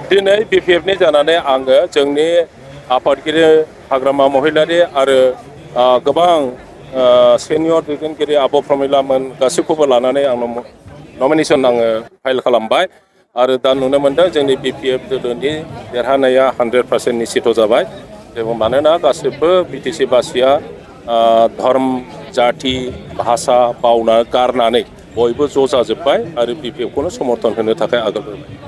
दिनै बिपिएफनि जानानै आङो जोंनि आफादगिरि हाग्रामा महिलारि आरो गोबां सिनियर दैदेनगिरि आब' प्रमिलामोन गासैखौबो लानानै आंनो नमिनेसन आङो फाइल खालामबाय आरो दा नुनो मोनदों जोंनि बिपिएफ दोलोनि देरहानाया 100% निश्चित जाबाय मानोना गासिबो बिटिसि बासिया धर्म जाति भाषा बावना गारनानै बयबो ज' जाजोब्बाय आरो बिपिएफखौनो समर्थन होनो थाखाय आगान होबाय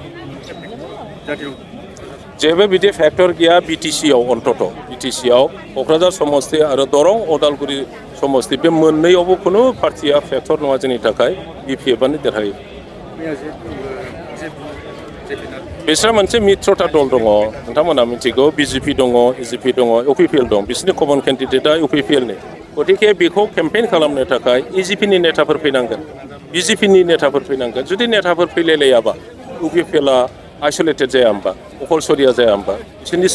जेबो बिदि फेक्टर गैया बिटिसिआव अन्तत बिटिसिआव क'क्राझार समस्ति आरो दरं उदालगुरि समस्ति बे मोननैयावबो खुनु पार्टिया फेक्टर नङा जोंनि थाखाय बिपिएफआनो देरहायो बिसोर मोनसे मित्रता दल दङ नोंथांमोना मिथिगौ बिजेपि दङ एजिपि दङ इउपिपिएल दं बिसोरनि कमन केन्डिडेटआ इउपिपिएलनि गतिके बेखौ केम्पेइन खालामनो थाखाय एजिपिनि नेताफोर फैनांगोन बिजेपिनि नेताफोर फैनांगोन जुदि नेताफोर फैलायलायाबा इउपिपिएलआ आइसोलेटेड जाया होमबा अकलसरिया जाया होमबा बिसोरनि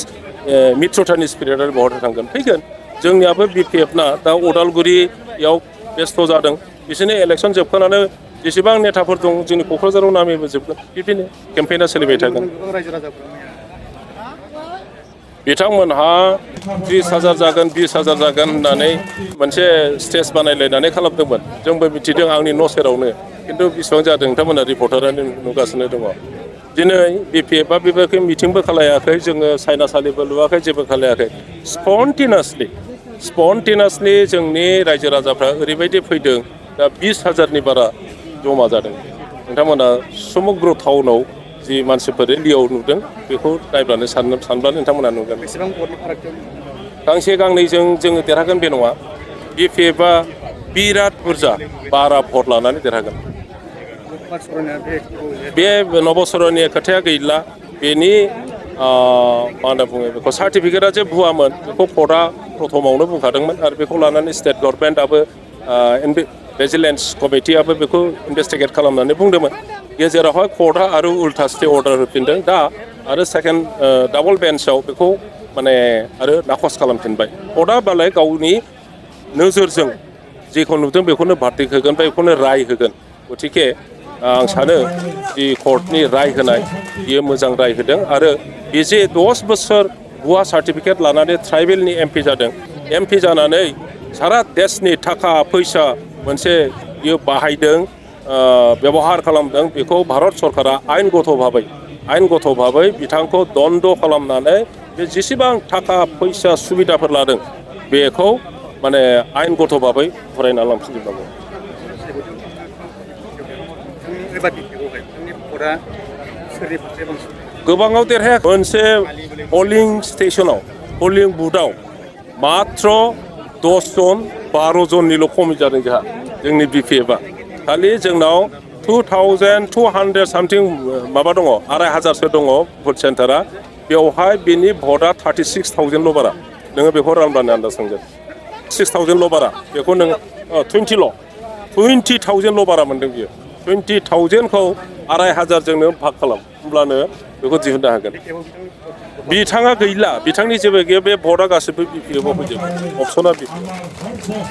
मित्रतानि स्पिरिटआ बहाथो थांगोन फैगोन जोंनियाबो बिपिएफना दा उदालगुरियाव बेस्थ' जादों बिसोरनि इलेक्सन जोबखानानै जेसेबां नेताफोर दं जोंनि क'क्राझाराव नामैबो जोबगोन बिदिनो केम्पेइना सोलिबाय थागोन बिथांमोनहा 30,000 जागोन 20,000 जागोन होननानै मोनसे स्टेज बानायलायनानै खालामदोंमोन जोंबो मिथिदों आंनि न' सेरावनो खिन्थु बेसेबां जादों नोंथांमोना रिपर्टारानो नुगासिनो दङ दिनै बिपिएफआ बेबायदि मिटिंबो खालायाखै जोङो साइनासालिबो लुवाखै जेबो खालायाखै स्पन्टेनियासलि जोंनि रायजो राजाफ्रा ओरैबायदि फैदों दा 20,000नि बारा जमा जादों नोंथांमोना समग्र टाउनाव जि मानसिफोर रेलियाव नुदों बेखौ नायब्लानो सानब्लानो नोंथांमोना नुगोन गांसे गांनैजों जोङो देरहागोन बे नङा बिपिएफआ बिराद बुरजा 12 भट लानानै देरहागोन बे नबसरनि खोथाया गैला बेनि मा होनना बुङो बेखौ सार्टिफिकेटआ जे भुवामोन बेखौ कर्टआ प्रथमावनो बुंखादोंमोन आरो बेखौ लानानै स्टेट गभर्नमेन्टआबो भिजिलेन्स कमिटियाबो बेखौ इनभेस्टिगेट खालामनानै बुंदोंमोन गेजेरावहाय कर्टआ आरो उल्था स्टे अर्डार होफिनदों दा आरो सेकेन्ड डाबल बेन्चआव बेखौ माने आरो नाखस खालामफिनबाय कर्टआ बालाय गावनि नोजोरजों जेखौ नुदों बेखौनो भार्डिक्ट होगोन बा बेखौनो राय होगोन गतिके आं सानो जि कर्टनि राय होनाय बियो मोजां राय होदों आरो बे जे 10 बोसोर भुवा सार्टिफिकेट लानानै ट्राइबेलनि एमपि जादों एमपि जानानै सारा देशनि थाखा फैसा मोनसे बियो बाहायदों व्यवहार खालामदों बेखौ भारत सरकारा आयेनगत भाबै बिथांखौ दन्द खालामनानै बे जेसेबां थाखा फैसा सुबिदाफोर लादों बेखौ माने आयेनगत भाबै फरायना लांफिनजोबनांगौ गोबाङाव देरहायाखै मोनसे पलिं स्टेसनाव पलिं बुथआव मात्र 10 जन 12 जननिल' खमि जादों जोंनि बिपिएफआ खालि जोंनाव 2,200 सामथिं माबा दङ 2,500 दङ भट सेन्टारा बेवहाय बेनि भटआ 36,000ल' बारा नोङो बेखौ रानब्लानो आन्दाज थांगोन 6,000ल' बारा बेखौ नोङो 20,000ल' बारा मोनदों बियो 20,000खौ 2,500जोंनो भाग खालाम होमब्लानो बेखौ दिहुननो हागोन बिथाङा गैला बिथांनि जेबो गैया बे भटआ गासिबो बिपिएफआव फैजोबो अपसना बिपिएफ